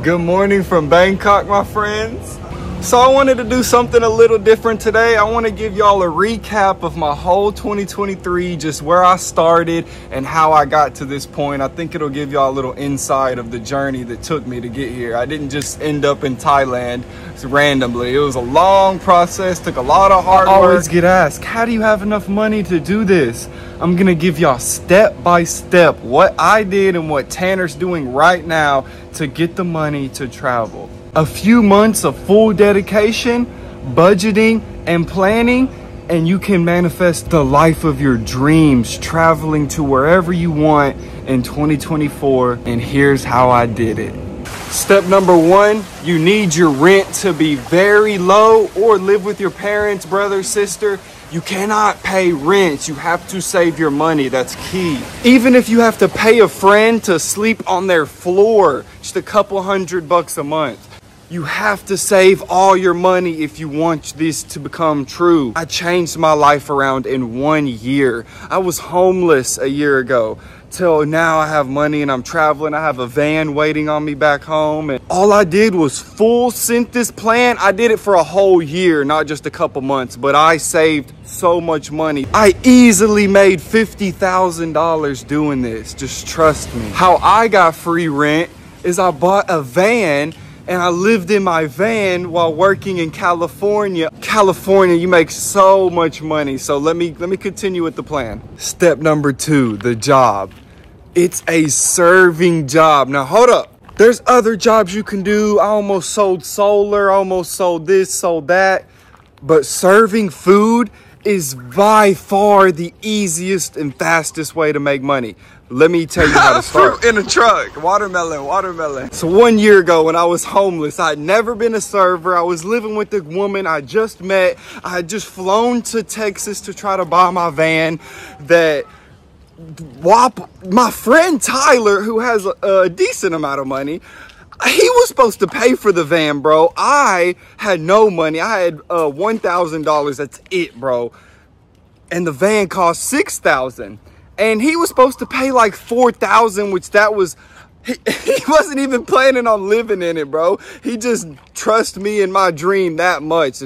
Good morning from Bangkok, my friends. So I wanted to do something a little different today. I want to give y'all a recap of my whole 2023, just where I started and how I got to this point. I think it'll give y'all a little insight of the journey that took me to get here. I didn't just end up in Thailand randomly. It was a long process, took a lot of hard work. I always get asked, how do you have enough money to do this? I'm gonna give y'all step by step what I did and what Tanner's doing right now to get the money to travel. A few months of full dedication, budgeting, and planning, and you can manifest the life of your dreams, traveling to wherever you want in 2024. And here's how I did it. Step number one, you need your rent to be very low or live with your parents, brother, sister. You cannot pay rent. You have to save your money. That's key. Even if you have to pay a friend to sleep on their floor, just a couple $100 a month. You have to save all your money if you want this to become true. I changed my life around in 1 year. I was homeless a year ago till now I have money and I'm traveling. I have a van waiting on me back home. And all I did was full sent this plan. I did it for a whole year, not just a couple months, but I saved so much money. I easily made $50,000 doing this. Just trust me. How I got free rent is I bought a van and I lived in my van while working in California. California, you make so much money. So let me continue with the plan. Step number two, the job. It's a serving job. Now hold up. There's other jobs you can do. I almost sold solar, I almost sold this, sold that. But serving food is by far the easiest and fastest way to make money. Let me tell you how to start. Fruit in a truck, watermelon. So 1 year ago when I was homeless, I'd never been a server. I was living with the woman I just met. I had just flown to Texas to try to buy my van that my friend Tyler, who has a decent amount of money, he was supposed to pay for the van, bro. I had no money. I had $1,000. That's it, bro. And the van cost $6,000. And he was supposed to pay like $4,000, which that was, he wasn't even planning on living in it, bro. He just trusts me in my dream that much.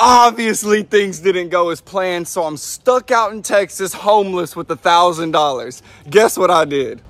Obviously things didn't go as planned, so I'm stuck out in Texas homeless with $1,000. Guess what I did?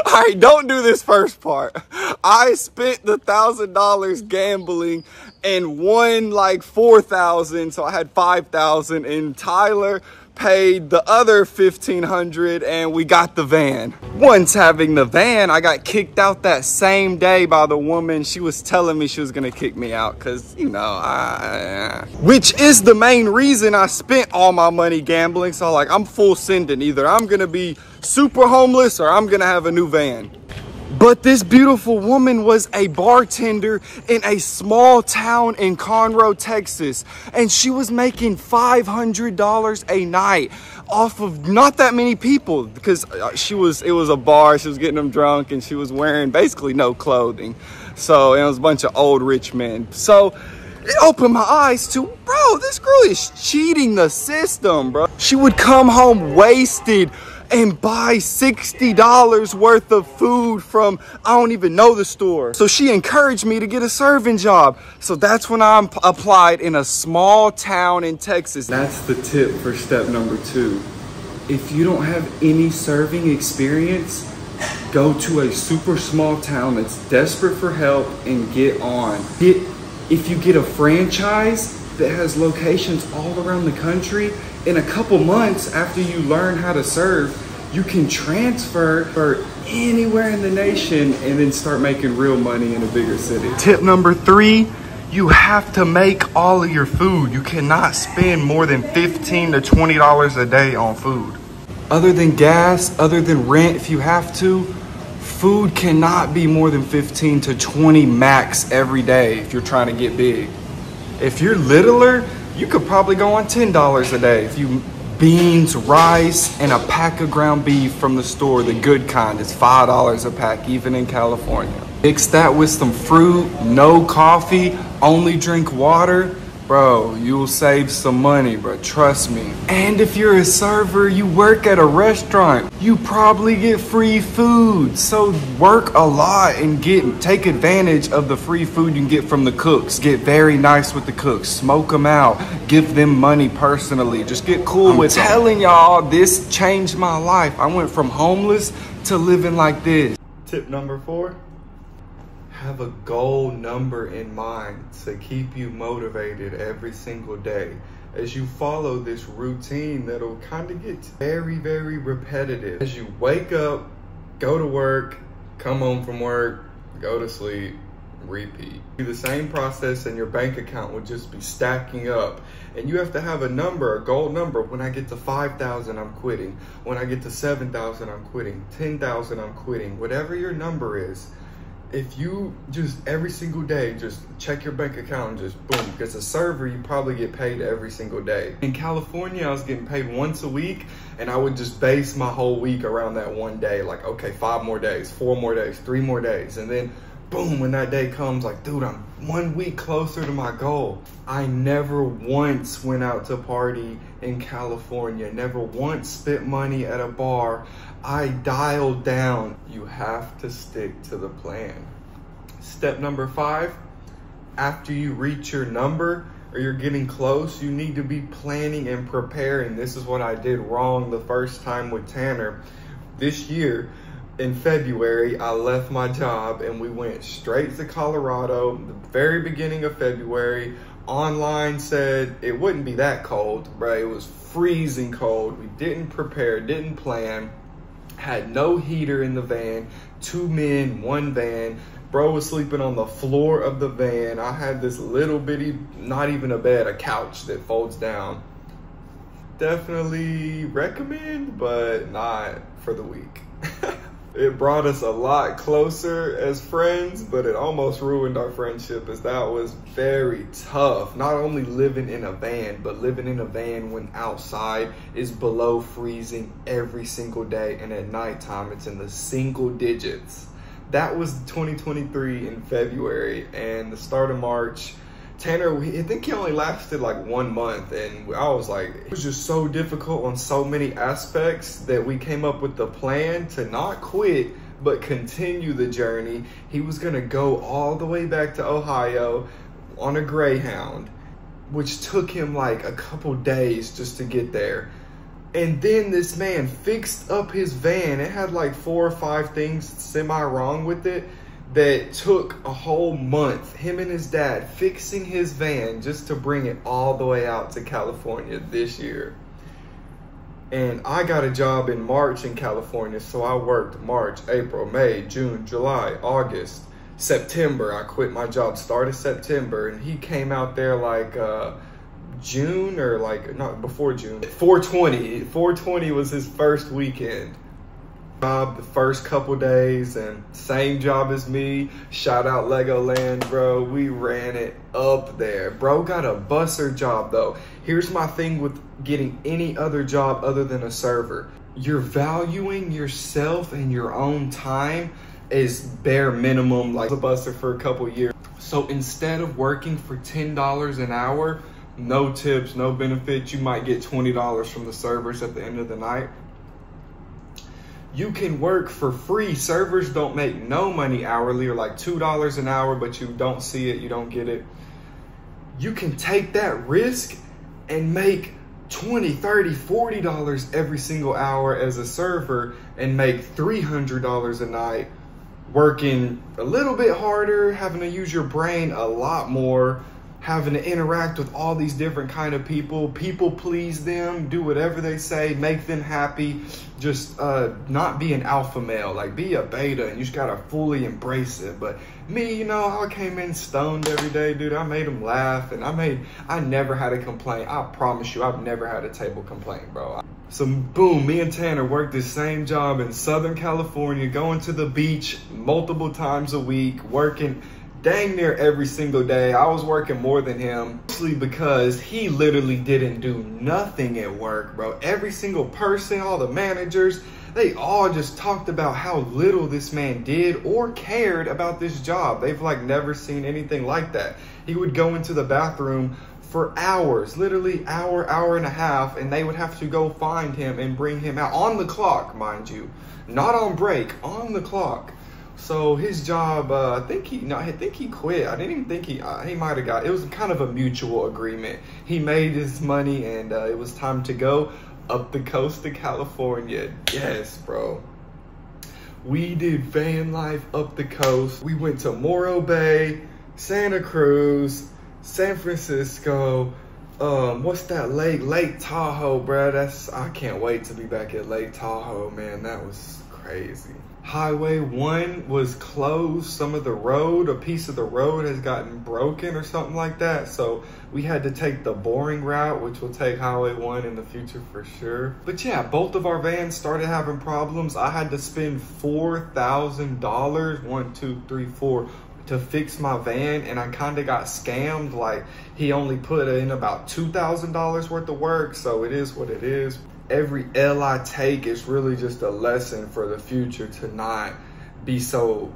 All right, don't do this first part. I spent the $1,000 gambling and won like $4,000, so I had $5,000, and Tyler paid the other $1,500 and we got the van. Once having the van, I got kicked out that same day by the woman. She was telling me she was gonna kick me out because, you know, which is the main reason I spent all my money gambling. So like, I'm full sending. Either I'm gonna be super homeless or I'm gonna have a new van. But this beautiful woman was a bartender in a small town in Conroe, Texas. And she was making $500 a night off of not that many people, because it was a bar, she was getting them drunk, and she was wearing basically no clothing. So it was a bunch of old rich men. So it opened my eyes to, bro, this girl is cheating the system, bro. She would come home wasted and buy $60 worth of food from, I don't even know the store. So she encouraged me to get a serving job. So that's when I applied in a small town in Texas. That's the tip for step number two. If you don't have any serving experience, go to a super small town that's desperate for help and get on. If you get a franchise that has locations all around the country, in a couple months after you learn how to serve, you can transfer for anywhere in the nation and then start making real money in a bigger city. Tip number three, you have to make all of your food. You cannot spend more than $15 to $20 a day on food. Other than gas, other than rent, if you have to, food cannot be more than 15 to 20 max every day if you're trying to get big. If you're littler, you could probably go on $10 a day. If you beans, rice, and a pack of ground beef from the store, the good kind, is $5 a pack, even in California. Mix that with some fruit, no coffee, only drink water. Bro, you'll save some money, bro, trust me. And if you're a server, you work at a restaurant, you probably get free food. So work a lot and take advantage of the free food you can get from the cooks. Get very nice with the cooks, smoke them out, give them money personally, just get cool with them. I'm telling y'all, this changed my life. I went from homeless to living like this. Tip number 4. Have a goal number in mind to keep you motivated every single day. As you follow this routine that'll kind of get very, very repetitive. As you wake up, go to work, come home from work, go to sleep, repeat. The same process and your bank account would just be stacking up. And you have to have a number, a goal number. When I get to 5,000, I'm quitting. When I get to 7,000, I'm quitting. 10,000, I'm quitting. Whatever your number is, if you just every single day, just check your bank account and just boom, because a server, you probably get paid every single day. In California, I was getting paid once a week, and I would just base my whole week around that one day. Like, okay, 5 more days, 4 more days, 3 more days. And then boom, when that day comes, like, dude, I'm 1 week closer to my goal. I never once went out to party in California, never once spent money at a bar. I dialed down. You have to stick to the plan. Step number 5, after you reach your number or you're getting close, you need to be planning and preparing. This is what I did wrong the first time with Tanner. This year, in February, I left my job and we went straight to Colorado, the very beginning of February. Online said it wouldn't be that cold, right? It was freezing cold. We didn't prepare, didn't plan, had no heater in the van, 2 men, 1 van. Bro was sleeping on the floor of the van. I had this little bitty, not even a bed, a couch that folds down. Definitely recommend, but not for the week. It brought us a lot closer as friends, but it almost ruined our friendship, as that was very tough. Not only living in a van, but living in a van when outside is below freezing every single day, and at nighttime it's in the single digits. That was 2023 in February, and the start of March, Tanner, I think he only lasted like 1 month, and I was like, it was just so difficult on so many aspects that we came up with the plan to not quit, but continue the journey. He was gonna go all the way back to Ohio on a Greyhound, which took him like a couple days just to get there. And then this man fixed up his van. It had like 4 or 5 things semi-wrong with it that took a whole month, him and his dad fixing his van just to bring it all the way out to California this year. And I got a job in March in California, so I worked March, April, May, June, July, August, September. I quit my job, started September, and he came out there like June, or like, not before June, 420. 420 was his first weekend. Job the first couple days, and same job as me. Shout out Legoland, bro. We ran it up there. Bro got a busser job though. Here's my thing with getting any other job other than a server. You're valuing yourself and your own time is bare minimum, like a busser for a couple years. So instead of working for $10 an hour, no tips, no benefits, you might get $20 from the servers at the end of the night. You can work for free. Servers don't make no money hourly, or like $2 an hour, but you don't see it, you don't get it. You can take that risk and make $20, $30, $40 every single hour as a server and make $300 a night, working a little bit harder, having to use your brain a lot more, having to interact with all these different kind of people please them, do whatever they say, make them happy. Just not be an alpha male, like be a beta, and you just gotta fully embrace it. But me, you know, I came in stoned every day, dude. I made them laugh, and I never had a complaint. I promise you, I've never had a table complaint, bro. So boom, me and Tanner worked the same job in Southern California, going to the beach multiple times a week, working dang near every single day. I was working more than him, mostly because he literally didn't do nothing at work, bro. Every single person, all the managers, they all just talked about how little this man did or cared about this job. They've like never seen anything like that. He would go into the bathroom for hours, literally hour and a half, and they would have to go find him and bring him out on the clock, mind you, not on break, on the clock. So his job, I think he quit. I didn't even think he might have got, it was kind of a mutual agreement. He made his money and it was time to go up the coast of California. Yes, bro. We did van life up the coast. We went to Morro Bay, Santa Cruz, San Francisco, what's that lake? Lake Tahoe, bro. I can't wait to be back at Lake Tahoe, man. That was crazy. Highway 1 was closed. Some of the road, a piece of the road has gotten broken or something like that. So we had to take the boring route, which will take Highway 1 in the future for sure. But yeah, both of our vans started having problems. I had to spend $4,000, 1, 2, 3, 4, to fix my van, and I kind of got scammed. Like, he only put in about $2,000 worth of work, so it is what it is. Every L I take is really just a lesson for the future to not be so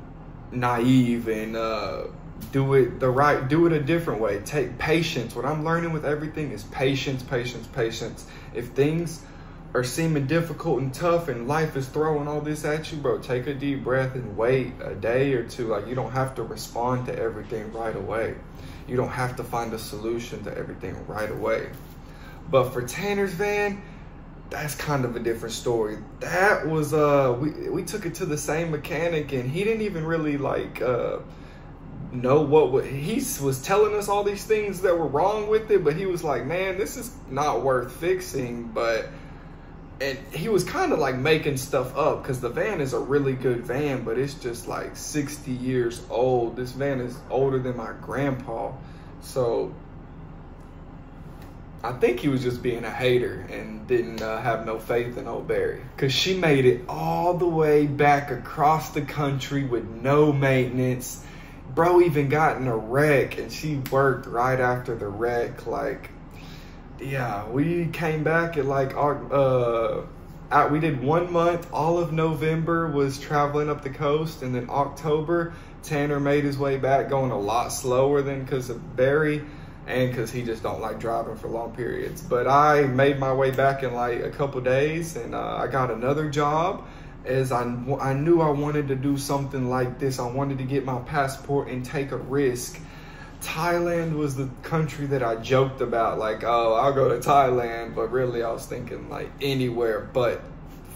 naive and do it a different way. Take patience. What I'm learning with everything is patience, patience, patience. If things are seeming difficult and tough and life is throwing all this at you, bro, take a deep breath and wait a day or two. Like, you don't have to respond to everything right away. You don't have to find a solution to everything right away. But for Tanner's van, that's kind of a different story. That was, we took it to the same mechanic, and he didn't even really like, know what he was telling us all these things that were wrong with it, but he was like, man, this is not worth fixing. And he was kind of like making stuff up, because the van is a really good van, but it's just like 60 years old. This van is older than my grandpa. So I think he was just being a hater and didn't have no faith in old Barry, because she made it all the way back across the country with no maintenance. Bro even got in a wreck, and she worked right after the wreck. Like, yeah, we came back at like we did 1 month. All of November was traveling up the coast, and then October Tanner made his way back, going a lot slower than because of Barry and because he just don't like driving for long periods. But I made my way back in like a couple days, and I got another job, as I knew I wanted to do something like this. I wanted to get my passport and take a risk. Thailand was the country that I joked about, like, oh, I'll go to Thailand, but really I was thinking like anywhere but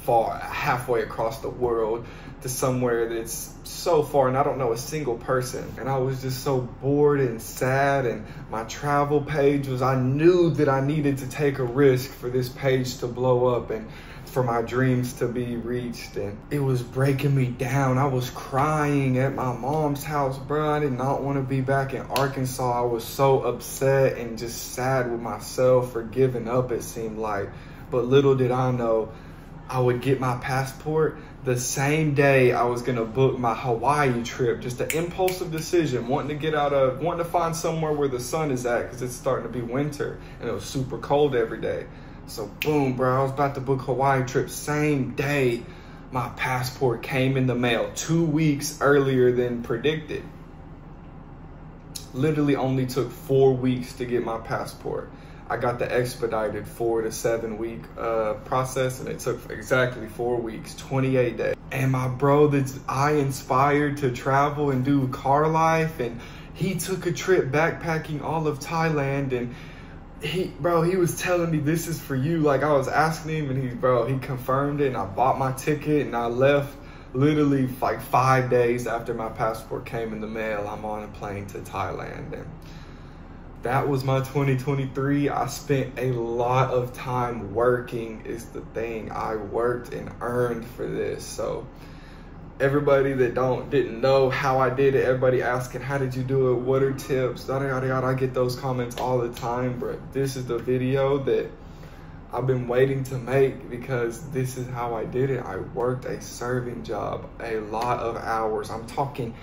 far, halfway across the world, to somewhere that's so far and I don't know a single person. And I was just so bored and sad, and my travel page was, I knew that I needed to take a risk for this page to blow up and for my dreams to be reached. And it was breaking me down. I was crying at my mom's house, bro. I did not want to be back in Arkansas. I was so upset and just sad with myself for giving up, it seemed like. But little did I know, I would get my passport the same day I was gonna book my Hawaii trip. Just an impulsive decision, wanting to find somewhere where the sun is at, because it's starting to be winter and it was super cold every day. So boom, bro, I was about to book Hawaii trip. Same day, my passport came in the mail 2 weeks earlier than predicted. Literally only took 4 weeks to get my passport. I got the expedited 4 to 7 week process, and it took exactly 4 weeks, 28 days. And my bro that I inspired to travel and do car life, and he took a trip backpacking all of Thailand, and he was telling me, this is for you. Like, I was asking him, and he confirmed it, and I bought my ticket, and I left literally like 5 days after my passport came in the mail. I'm on a plane to Thailand, and that was my 2023. I spent a lot of time working is the thing. I worked and earned for this. So everybody that didn't know how I did it, everybody asking, how did you do it? What are tips? Yada, yada, yada. I get those comments all the time, but this is the video that I've been waiting to make, because this is how I did it. I worked a serving job, a lot of hours. I'm talking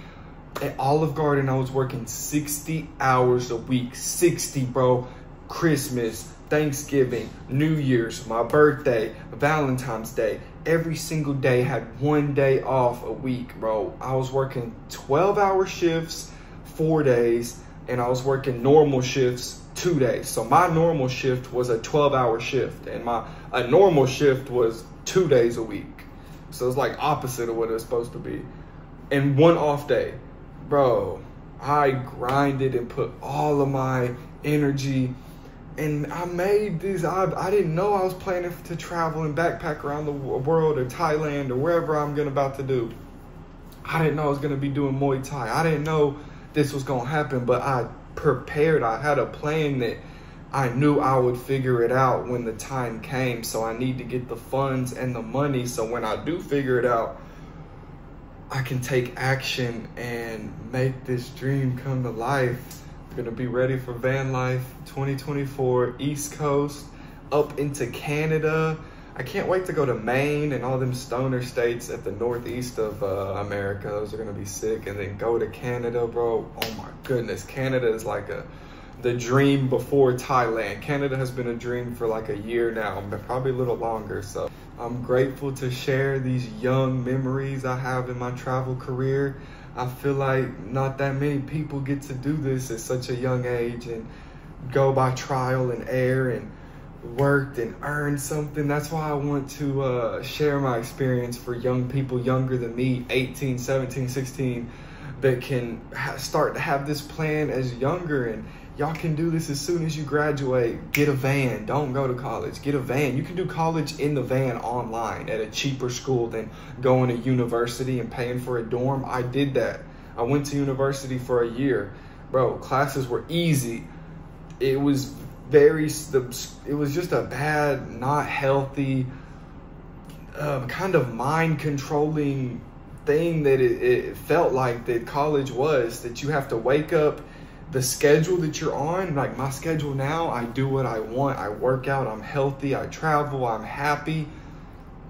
at Olive Garden, I was working 60 hours a week. 60, bro. Christmas, Thanksgiving, New Year's, my birthday, Valentine's Day. Every single day had 1 day off a week, bro. I was working 12-hour shifts, 4 days, and I was working normal shifts 2 days. So my normal shift was a 12-hour shift, and a normal shift was 2 days a week. So it's like opposite of what it was supposed to be. And one off day. Bro, I grinded and put all of my energy, and I made this. I didn't know I was planning to travel and backpack around the world or Thailand or wherever I'm about to do. I didn't know I was gonna be doing Muay Thai. I didn't know this was gonna happen, but I prepared. I had a plan that I knew I would figure it out when the time came. So I need to get the funds and the money, so when I do figure it out, I can take action and make this dream come to life. I'm gonna be ready for van life 2024, East Coast, up into Canada. I can't wait to go to Maine and all them stoner states at the northeast of America. Those are gonna be sick. And then go to Canada, bro. Oh my goodness, Canada is like the dream before Thailand. Canada has been a dream for like a year now, probably a little longer. So I'm grateful to share these young memories I have in my travel career. I feel like not that many people get to do this at such a young age and go by trial and error and worked and earned something. That's why I want to share my experience for young people younger than me, 18, 17, 16, that can start to have this plan as younger. And y'all can do this as soon as you graduate. Get a van. Don't go to college. Get a van. You can do college in the van online at a cheaper school than going to university and paying for a dorm. I did that. I went to university for a year. Bro, classes were easy. It was just a bad, not healthy, kind of mind controlling thing that it felt like that college was, that you have to wake up. The schedule that you're on, like my schedule now, I do what I want. I work out, I'm healthy, I travel, I'm happy.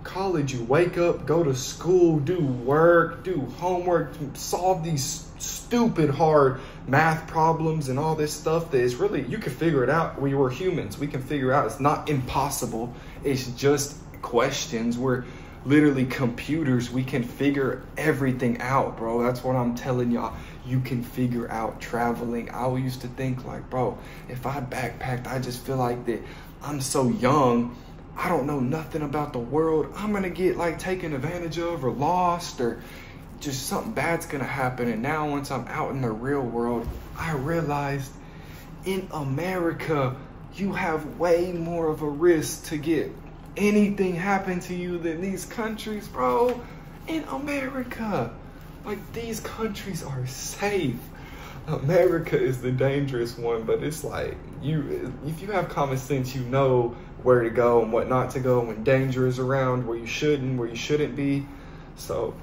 College, you wake up, go to school, do work, do homework, solve these stupid hard math problems and all this stuff that is really, you can figure it out. We were humans, we can figure out. It's not impossible. It's just questions. We're literally computers. We can figure everything out, bro. That's what I'm telling y'all. You can figure out traveling. I used to think like, bro, if I backpacked, I just feel like that I'm so young, I don't know nothing about the world. I'm gonna get like taken advantage of or lost, or just something bad's gonna happen. And now once I'm out in the real world, I realized in America, you have way more of a risk to get anything happen to you than these countries, bro. In America, like, these countries are safe. America is the dangerous one, but it's like, if you have common sense, you know where to go and what not to go when danger is around, where you shouldn't be. So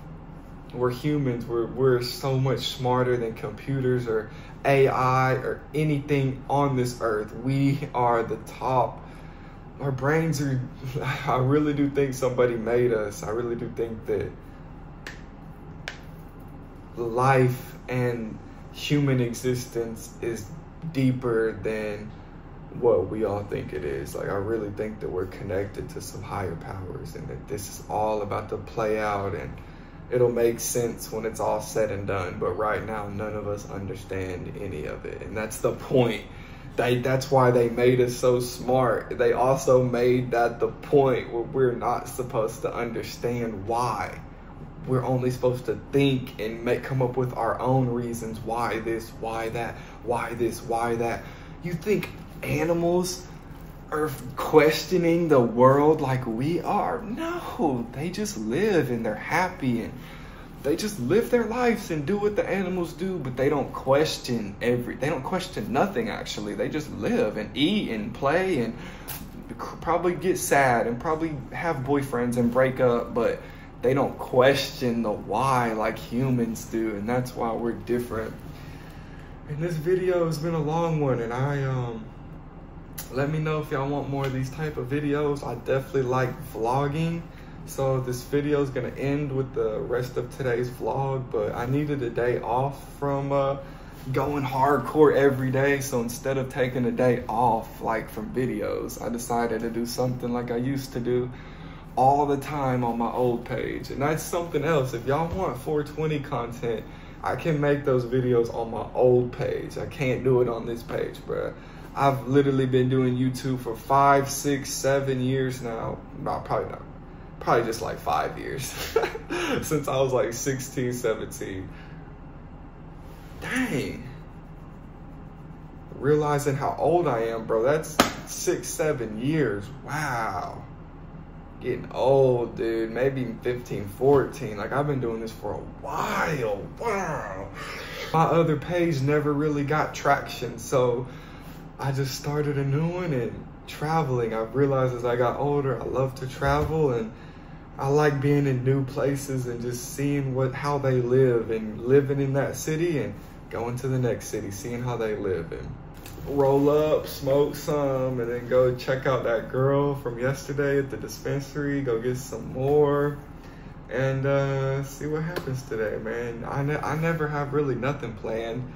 we're humans. We're so much smarter than computers or AI or anything on this earth. We are the top. Our brains are, I really do think somebody made us. I really do think that life and human existence is deeper than what we all think it is. Like, I really think that we're connected to some higher powers, and that this is all about to play out, and it'll make sense when it's all said and done. But right now, none of us understand any of it, and that's the point. That's why they made us so smart. They also made that the point where we're not supposed to understand why. We're only supposed to think and come up with our own reasons. Why this, why that, why this, why that. You think animals are questioning the world like we are? No, they just live and they're happy and they just live their lives and do what the animals do, but they don't question they don't question nothing actually. They just live and eat and play and probably get sad and probably have boyfriends and break up, but they don't question the why like humans do, and that's why we're different. And this video has been a long one, and let me know if y'all want more of these type of videos. I definitely like vlogging, so this video is gonna end with the rest of today's vlog, but I needed a day off from going hardcore every day, so instead of taking a day off like from videos, I decided to do something like I used to do all the time on my old page. And that's something else. If y'all want 420 content, I can make those videos on my old page. I can't do it on this page, bruh. I've literally been doing YouTube for 5, 6, 7 years now. No, probably not. Probably just like 5 years. Since I was like 16, 17. Dang. Realizing how old I am, bro. That's 6, 7 years. Wow. Getting old, dude. Maybe 15, 14. Like, I've been doing this for a while. Wow. My other page never really got traction, so I just started a new one and traveling. I've realized as I got older, I love to travel, and I like being in new places and just seeing how they live, and living in that city and going to the next city, seeing how they live, and roll up, smoke some, and then go check out that girl from yesterday at the dispensary, go get some more, and see what happens today, man. I never have really nothing planned.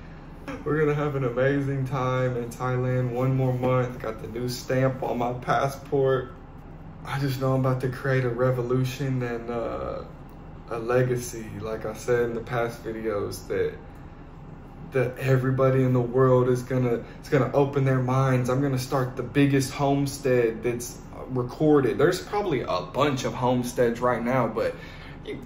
We're gonna have an amazing time in Thailand. 1 more month, got the new stamp on my passport. I just know I'm about to create a revolution and a legacy, like I said in the past videos, that everybody in the world is gonna open their minds. I'm gonna start the biggest homestead that's recorded. There's probably a bunch of homesteads right now, but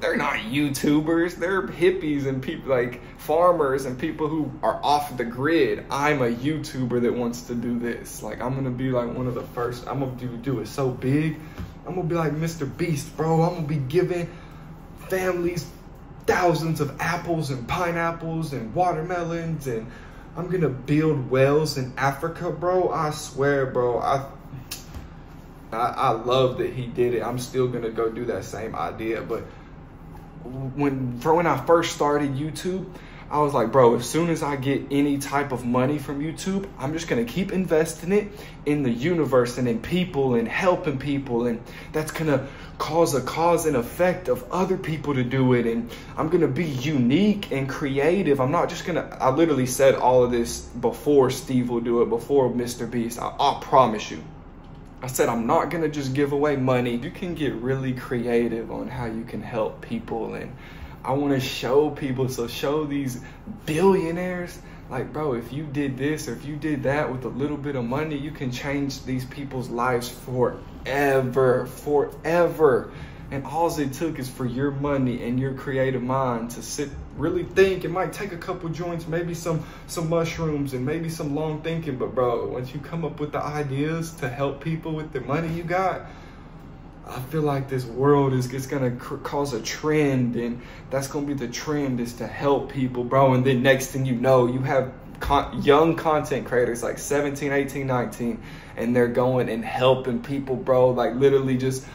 they're not YouTubers. They're hippies and people like farmers and people who are off the grid. I'm a YouTuber that wants to do this. Like, I'm gonna be like one of the first. I'm gonna do it so big. I'm gonna be like Mr. Beast, bro. I'm gonna be giving families thousands of apples and pineapples and watermelons, and I'm gonna build wells in Africa, bro. I swear, bro. I love that he did it. I'm still gonna go do that same idea. But when I first started YouTube, I was like, bro, as soon as I get any type of money from YouTube, I'm just gonna keep investing it in the universe and in people and helping people, and that's gonna cause a cause and effect of other people to do it, and I'm gonna be unique and creative. I'm not just gonna, I literally said all of this before Steve will do it, before Mr. Beast. I promise you. I said, I'm not gonna just give away money. You can get really creative on how you can help people, and I wanna show people, so show these billionaires, like, bro, if you did this or if you did that with a little bit of money, you can change these people's lives forever, forever. And all it took is for your money and your creative mind to sit, really think. It might take a couple joints, maybe some mushrooms and maybe some long thinking, but bro, once you come up with the ideas to help people with the money you got, I feel like this world is gonna cause a trend, and that's gonna be the trend, is to help people, bro. And then next thing you know, you have young content creators like 17, 18, 19, and they're going and helping people, bro. Like, literally just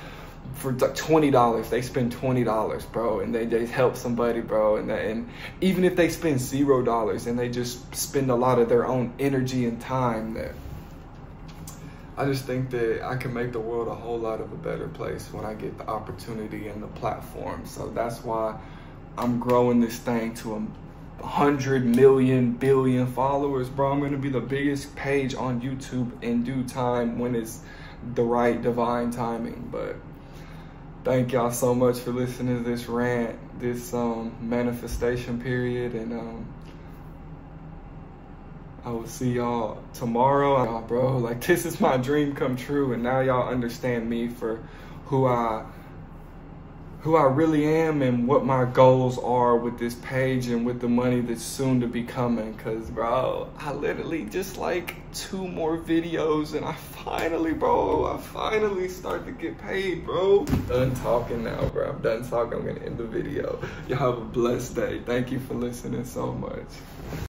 for like $20, they spend $20, bro, and they help somebody, bro. And even if they spend $0 and they just spend a lot of their own energy and time, that I just think that I can make the world a whole lot of a better place when I get the opportunity and the platform. So that's why I'm growing this thing to 100 million, billion followers, bro. I'm gonna be the biggest page on YouTube in due time, when it's the right divine timing. But thank y'all so much for listening to this rant, this manifestation period, and I will see y'all tomorrow. Bro, like, this is my dream come true, and now y'all understand me for who I really am and what my goals are with this page and with the money that's soon to be coming. Cause bro, I literally just like 2 more videos and I finally start to get paid, bro. Done talking now, bro. I'm done talking. I'm gonna end the video. Y'all have a blessed day. Thank you for listening so much.